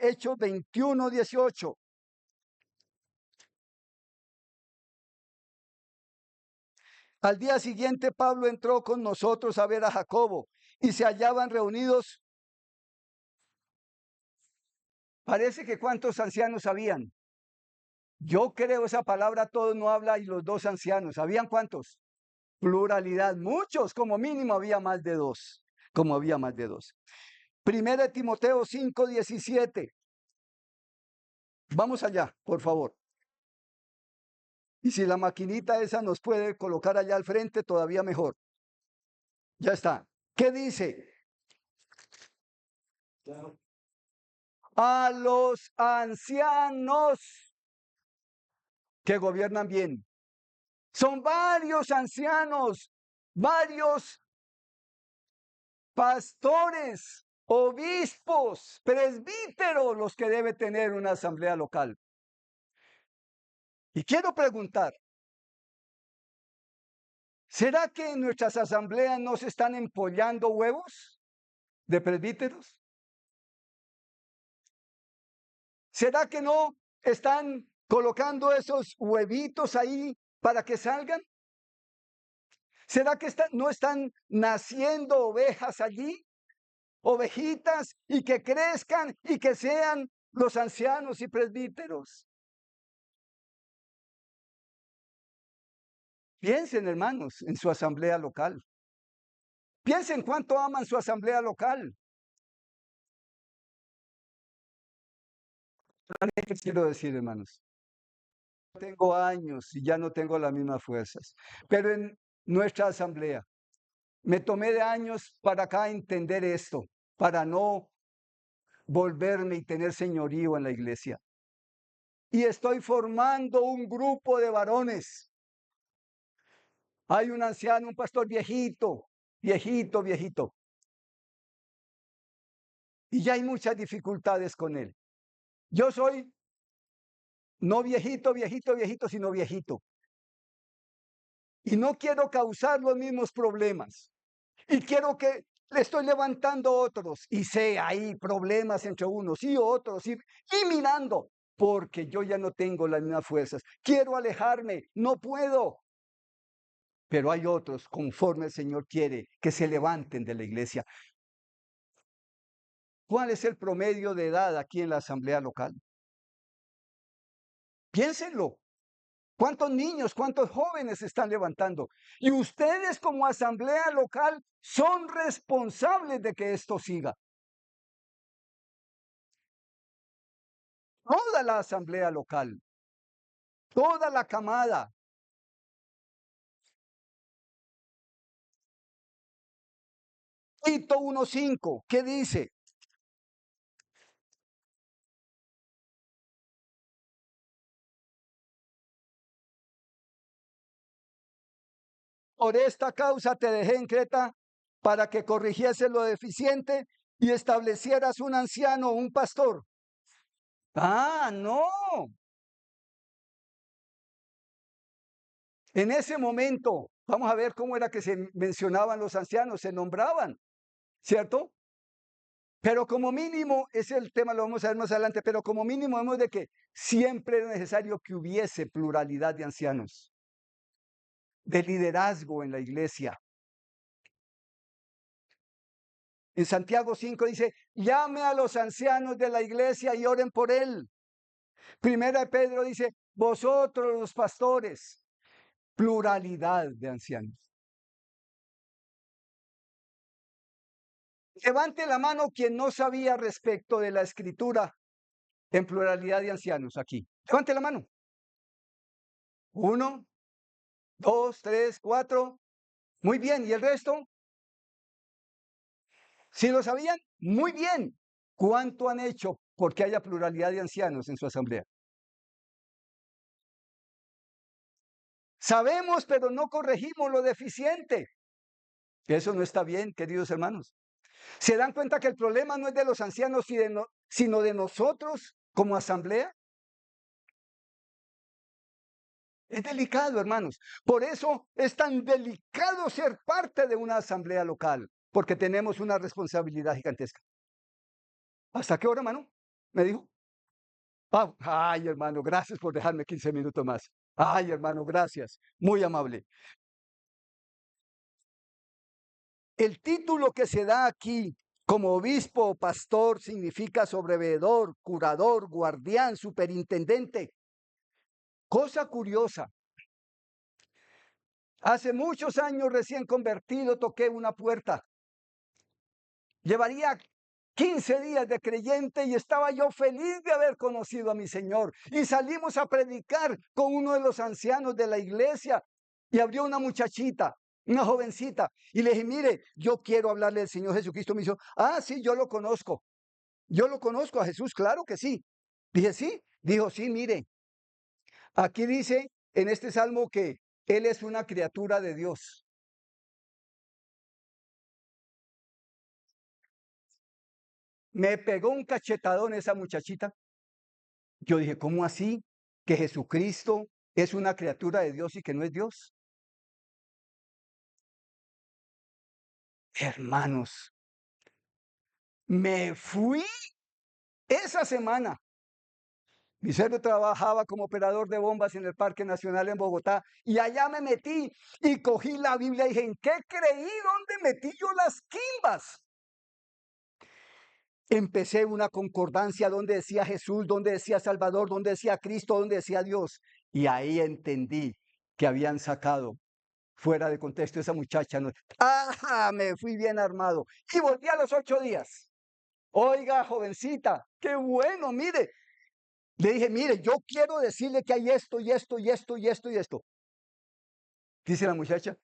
Hechos 21:18. Al día siguiente Pablo entró con nosotros a ver a Jacobo y se hallaban reunidos. Parece que cuántos ancianos habían. Yo creo esa palabra todos no habla y los dos ancianos. ¿Habían cuántos? Pluralidad, muchos, como mínimo había más de dos. Como había más de dos. 1 Timoteo 5:17. Vamos allá, por favor. Y si la maquinita esa nos puede colocar allá al frente, todavía mejor. Ya está. ¿Qué dice? A los ancianos que gobiernan bien. Son varios ancianos, varios pastores, obispos, presbíteros los que debe tener una asamblea local. Y quiero preguntar, ¿será que en nuestras asambleas no se están empollando huevos de presbíteros? ¿Será que no están colocando esos huevitos ahí para que salgan? ¿Será que no están naciendo ovejas allí? Ovejitas y que crezcan y que sean los ancianos y presbíteros. Piensen, hermanos, en su asamblea local. Piensen cuánto aman su asamblea local. ¿Qué quiero decir, hermanos? Tengo años y ya no tengo las mismas fuerzas, pero en nuestra asamblea me tomé de años para acá entender esto, para no volverme y tener señorío en la iglesia. Y estoy formando un grupo de varones. Hay un anciano, un pastor viejito, viejito, viejito. Y ya hay muchas dificultades con él. Yo soy no viejito, viejito, viejito, sino viejito. Y no quiero causar los mismos problemas. Y quiero que le estoy levantando otros. Y sé, hay problemas entre unos y otros. Y mirando, porque yo ya no tengo las mismas fuerzas. Quiero alejarme, no puedo. Pero hay otros, conforme el Señor quiere, que se levanten de la iglesia. ¿Cuál es el promedio de edad aquí en la asamblea local? Piénsenlo. ¿Cuántos niños, cuántos jóvenes se están levantando? Y ustedes como asamblea local son responsables de que esto siga. Toda la asamblea local, toda la camada. Tito 1:5, ¿qué dice? Por esta causa te dejé en Creta para que corrigiese lo deficiente y establecieras un anciano, un pastor. Ah, no. En ese momento, vamos a ver cómo era que se mencionaban los ancianos, se nombraban, ¿cierto? Pero como mínimo, ese es el tema, lo vamos a ver más adelante, pero como mínimo vemos de que siempre era necesario que hubiese pluralidad de ancianos, de liderazgo en la iglesia. En Santiago 5 dice, llame a los ancianos de la iglesia y oren por él. Primera de Pedro dice, vosotros los pastores, pluralidad de ancianos. Levante la mano quien no sabía respecto de la escritura en pluralidad de ancianos aquí. Levante la mano. 1, 2, 3, 4. Muy bien. ¿Y el resto? ¿Sí lo sabían? Muy bien. ¿Cuánto han hecho porque haya pluralidad de ancianos en su asamblea? Sabemos, pero no corregimos lo deficiente. Eso no está bien, queridos hermanos. ¿Se dan cuenta que el problema no es de los ancianos, sino de nosotros como asamblea? Es delicado, hermanos. Por eso es tan delicado ser parte de una asamblea local, porque tenemos una responsabilidad gigantesca. ¿Hasta qué hora, hermano? ¿Me dijo? Ay, hermano, gracias por dejarme 15 minutos más. Ay, hermano, gracias. Muy amable. El título que se da aquí como obispo o pastor significa sobreveedor, curador, guardián, superintendente. Cosa curiosa. Hace muchos años recién convertido toqué una puerta. Llevaría 15 días de creyente y estaba yo feliz de haber conocido a mi Señor. Y salimos a predicar con uno de los ancianos de la iglesia y abrió una muchachita, una jovencita. Y le dije, mire, yo quiero hablarle del Señor Jesucristo. Me dijo, sí, yo lo conozco. Yo lo conozco a Jesús, claro que sí. Dije, sí. Dijo, sí, mire, aquí dice en este salmo que Él es una criatura de Dios. Me pegó un cachetadón esa muchachita. Yo dije, ¿cómo así? ¿Que Jesucristo es una criatura de Dios y que no es Dios? Hermanos, me fui esa semana. Mi suegro trabajaba como operador de bombas en el Parque Nacional en Bogotá y allá me metí y cogí la Biblia y dije, ¿en qué creí? ¿Dónde metí yo las quimbas? Empecé una concordancia donde decía Jesús, donde decía Salvador, donde decía Cristo, donde decía Dios. Y ahí entendí que habían sacado fuera de contexto esa muchacha. No. Me fui bien armado. Y volví a los 8 días. Oiga, jovencita, qué bueno, mire. Le dije, mire, yo quiero decirle que hay esto y esto y esto y esto y esto. Dice la muchacha,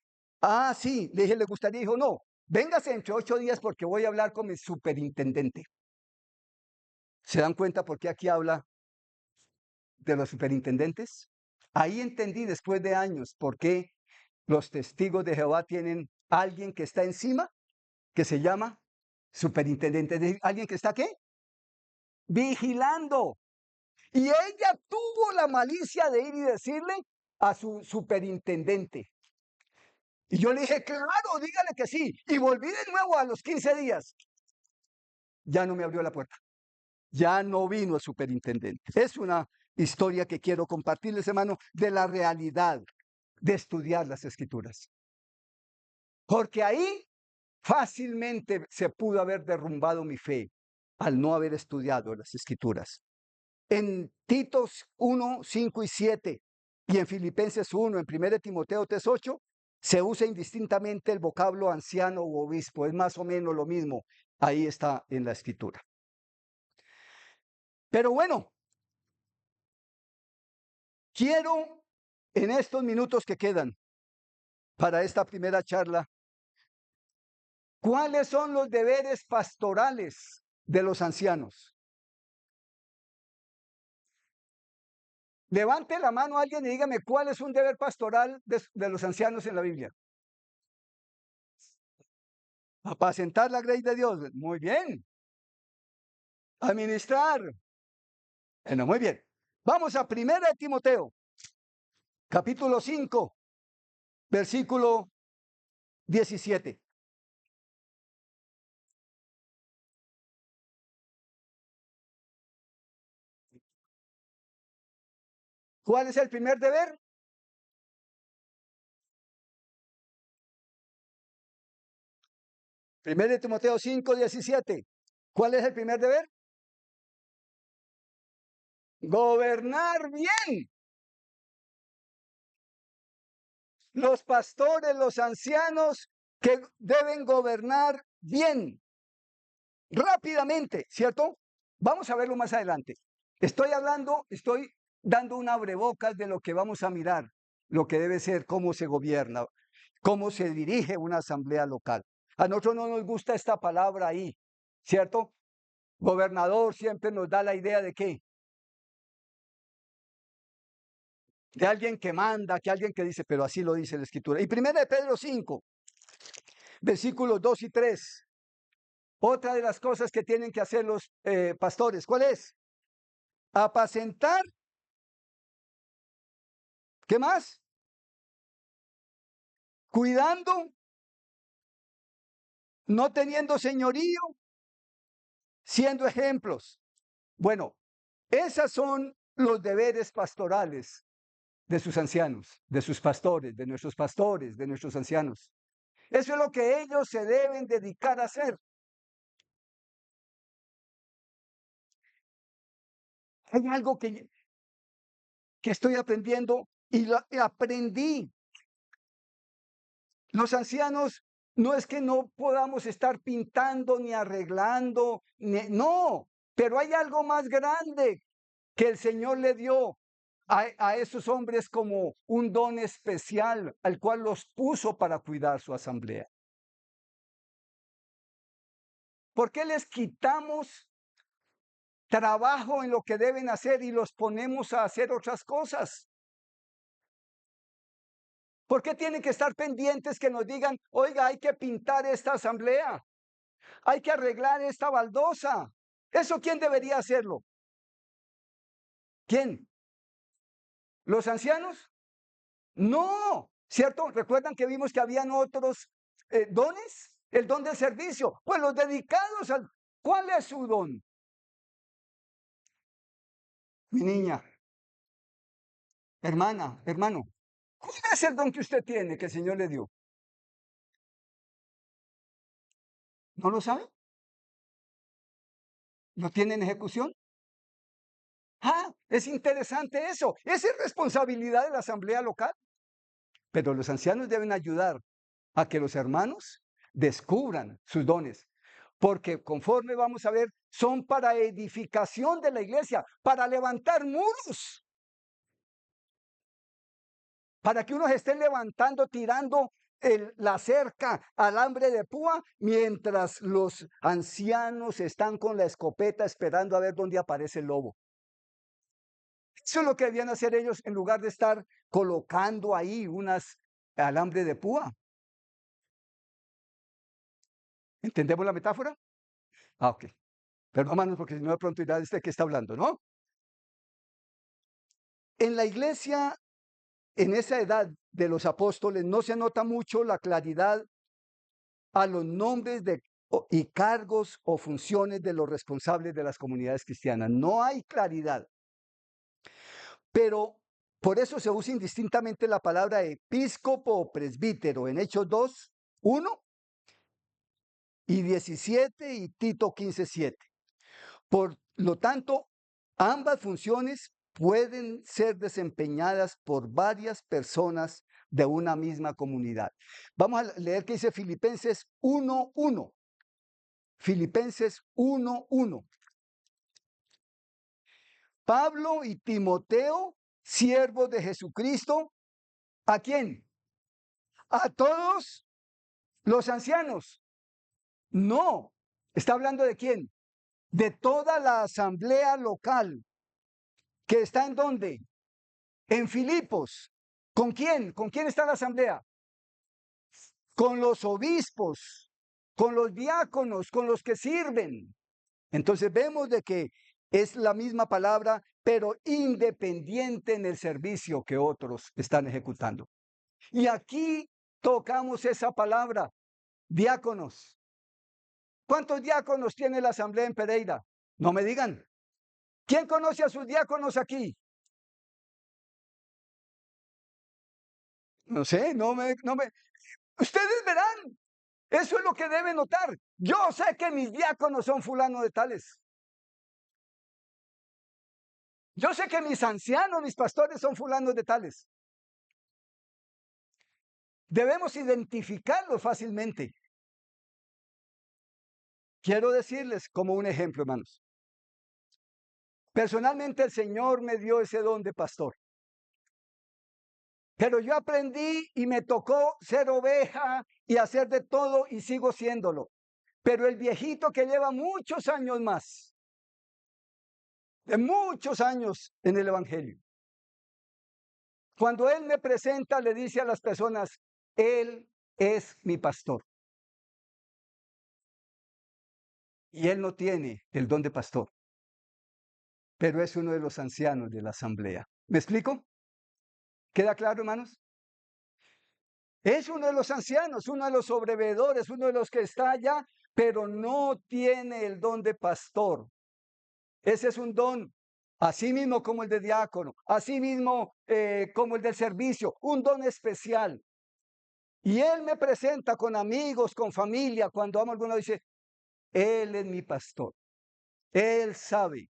sí. Le dije, ¿le gustaría? Dijo, no, véngase entre 8 días porque voy a hablar con mi superintendente. ¿Se dan cuenta por qué aquí habla de los superintendentes? Ahí entendí después de años por qué los testigos de Jehová tienen alguien que está encima, que se llama superintendente. ¿Alguien que está qué? Vigilando. Y ella tuvo la malicia de ir y decirle a su superintendente. Y yo le dije, claro, dígale que sí. Y volví de nuevo a los 15 días. Ya no me abrió la puerta. Ya no vino el superintendente. Es una historia que quiero compartirles, hermano, de la realidad de estudiar las escrituras. Porque ahí fácilmente se pudo haber derrumbado mi fe al no haber estudiado las escrituras. En Titos 1, 5 y 7 y en Filipenses 1, en 1 Timoteo 3, 8, se usa indistintamente el vocablo anciano u obispo. Es más o menos lo mismo. Ahí está en la escritura. Pero bueno, quiero en estos minutos que quedan para esta primera charla, ¿cuáles son los deberes pastorales de los ancianos? Levante la mano a alguien y dígame cuál es un deber pastoral de los ancianos en la Biblia. Apacentar la grey de Dios. Muy bien. Administrar. Bueno, muy bien. Vamos a 1 Timoteo, capítulo 5, versículo 17. ¿Cuál es el primer deber? 1 Timoteo 5, 17. ¿Cuál es el primer deber? Gobernar bien. Los pastores, los ancianos que deben gobernar bien, rápidamente, ¿cierto? Vamos a verlo más adelante. Estoy dando un abrebocas de lo que vamos a mirar, lo que debe ser, cómo se gobierna, cómo se dirige una asamblea local. A nosotros no nos gusta esta palabra ahí, ¿cierto? Gobernador siempre nos da la idea de qué, de alguien que manda, que alguien que dice, pero así lo dice la Escritura. Y 1 Pedro 5, versículos 2 y 3. Otra de las cosas que tienen que hacer los pastores, ¿cuál es? Apacentar. ¿Qué más? Cuidando, no teniendo señorío, siendo ejemplos. Bueno, esos son los deberes pastorales de sus ancianos, de sus pastores, de nuestros ancianos. Eso es lo que ellos se deben dedicar a hacer. Hay algo que estoy aprendiendo y aprendí. Los ancianos no es que no podamos estar pintando ni arreglando, no, pero hay algo más grande que el Señor le dio a esos hombres como un don especial al cual los puso para cuidar su asamblea. ¿Por qué les quitamos trabajo en lo que deben hacer y los ponemos a hacer otras cosas? ¿Por qué tienen que estar pendientes que nos digan, oiga, hay que pintar esta asamblea, hay que arreglar esta baldosa? ¿Eso quién debería hacerlo? ¿Quién? ¿Los ancianos? No, ¿cierto? ¿Recuerdan que vimos que habían otros dones? El don del servicio. Pues los dedicados al... ¿Cuál es su don? Mi niña, hermana, hermano, ¿cuál es el don que usted tiene que el Señor le dio? ¿No lo sabe? ¿Lo tiene en ejecución? Ah, es interesante eso. Esa es responsabilidad de la asamblea local. Pero los ancianos deben ayudar a que los hermanos descubran sus dones. Porque conforme vamos a ver, son para edificación de la iglesia, para levantar muros, para que unos estén levantando, tirando la cerca, alambre de púa, mientras los ancianos están con la escopeta esperando a ver dónde aparece el lobo. Eso es lo que debían hacer ellos en lugar de estar colocando ahí unas alambre de púa. ¿Entendemos la metáfora? Ah, ok. Perdón, hermanos, porque si no de pronto dirá este que está hablando, ¿no? En la iglesia, en esa edad de los apóstoles, no se nota mucho la claridad a los nombres y cargos o funciones de los responsables de las comunidades cristianas. No hay claridad. Pero por eso se usa indistintamente la palabra episcopo o presbítero en Hechos 2, 1 y 17 y Tito 15, 7. Por lo tanto, ambas funciones pueden ser desempeñadas por varias personas de una misma comunidad. Vamos a leer qué dice Filipenses 1:1. Filipenses 1:1. Pablo y Timoteo, siervos de Jesucristo, ¿a quién? A todos los ancianos. No, está hablando de quién? De toda la asamblea local que está en dónde? En Filipos. ¿Con quién? ¿Con quién está la asamblea? Con los obispos, con los diáconos, con los que sirven. Entonces vemos de que es la misma palabra, pero independiente en el servicio que otros están ejecutando. Y aquí tocamos esa palabra, diáconos. ¿Cuántos diáconos tiene la asamblea en Pereira? No me digan. ¿Quién conoce a sus diáconos aquí? No sé, no me. Ustedes verán. Eso es lo que deben notar. Yo sé que mis diáconos son fulano de tales. Yo sé que mis ancianos, mis pastores son fulanos de tales. Debemos identificarlos fácilmente. Quiero decirles como un ejemplo, hermanos. Personalmente el Señor me dio ese don de pastor. Pero yo aprendí y me tocó ser oveja y hacer de todo y sigo siéndolo. Pero el viejito que lleva muchos años más, de muchos años en el Evangelio, cuando él me presenta, le dice a las personas, él es mi pastor. Y él no tiene el don de pastor, pero es uno de los ancianos de la asamblea. ¿Me explico? ¿Queda claro, hermanos? Es uno de los ancianos, uno de los sobreveedores, uno de los que está allá, pero no tiene el don de pastor. Ese es un don, así mismo como el de diácono, así mismo como el del servicio, un don especial. Y él me presenta con amigos, con familia, cuando amo a alguno dice, él es mi pastor. Él sabe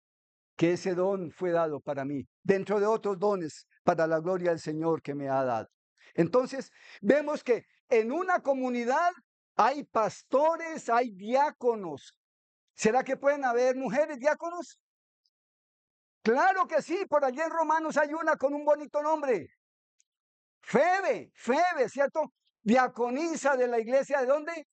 que ese don fue dado para mí, dentro de otros dones para la gloria del Señor que me ha dado. Entonces, vemos que en una comunidad hay pastores, hay diáconos. ¿Será que pueden haber mujeres diáconos? Claro que sí, por allí en Romanos hay una con un bonito nombre. Febe, ¿cierto? Diaconisa de la iglesia, ¿de dónde?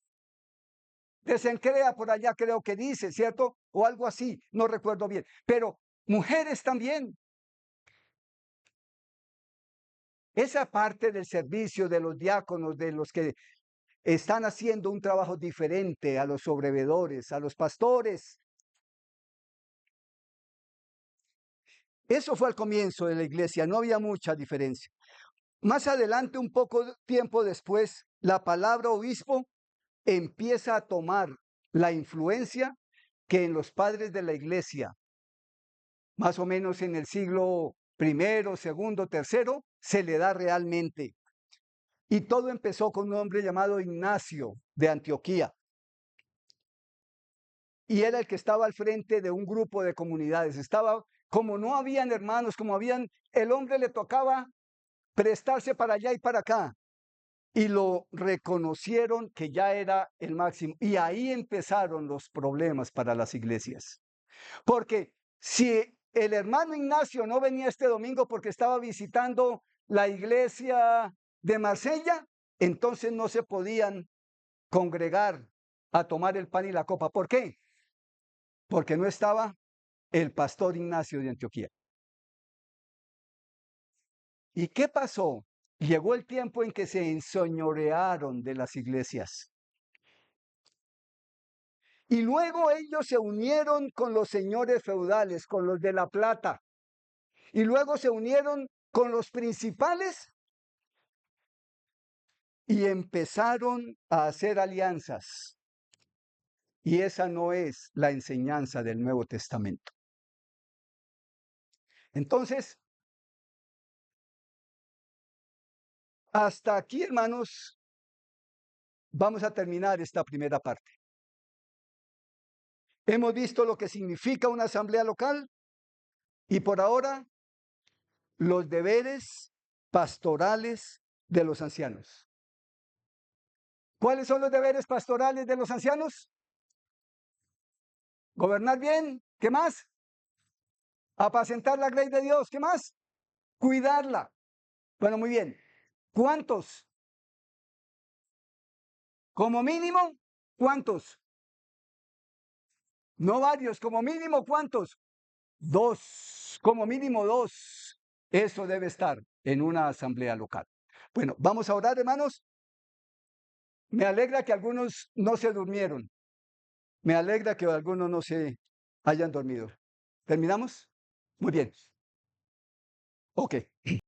De Cencrea, por allá creo que dice, ¿cierto? O algo así, no recuerdo bien. Pero mujeres también. Esa parte del servicio de los diáconos, de los que están haciendo un trabajo diferente a los sobrevedores, a los pastores. Eso fue al comienzo de la iglesia, no había mucha diferencia. Más adelante, un poco tiempo después, la palabra obispo empieza a tomar la influencia que en los padres de la iglesia, más o menos en el siglo primero, segundo, tercero, se le da realmente. Y todo empezó con un hombre llamado Ignacio de Antioquía. Y era el que estaba al frente de un grupo de comunidades. Estaba, como no habían hermanos, como habían, el hombre le tocaba prestarse para allá y para acá. Y lo reconocieron que ya era el máximo. Y ahí empezaron los problemas para las iglesias. Porque si el hermano Ignacio no venía este domingo porque estaba visitando la iglesia de Marsella, entonces no se podían congregar a tomar el pan y la copa. ¿Por qué? Porque no estaba el pastor Ignacio de Antioquía. ¿Y qué pasó? Llegó el tiempo en que se enseñorearon de las iglesias. Y luego ellos se unieron con los señores feudales, con los de la plata. y luego se unieron con los principales y empezaron a hacer alianzas. Y esa no es la enseñanza del Nuevo Testamento. Entonces, hasta aquí, hermanos, vamos a terminar esta primera parte. Hemos visto lo que significa una asamblea local y por ahora los deberes pastorales de los ancianos. ¿Cuáles son los deberes pastorales de los ancianos? Gobernar bien. ¿Qué más? Apacentar la grey de Dios. ¿Qué más? Cuidarla. Bueno, muy bien. ¿Cuántos? Como mínimo, ¿cuántos? No varios, como mínimo, ¿cuántos? 2, como mínimo 2. Eso debe estar en una asamblea local. Bueno, vamos a orar, hermanos. Me alegra que algunos no se durmieron. Me alegra que algunos no se hayan dormido. ¿Terminamos? Muy bien. Ok.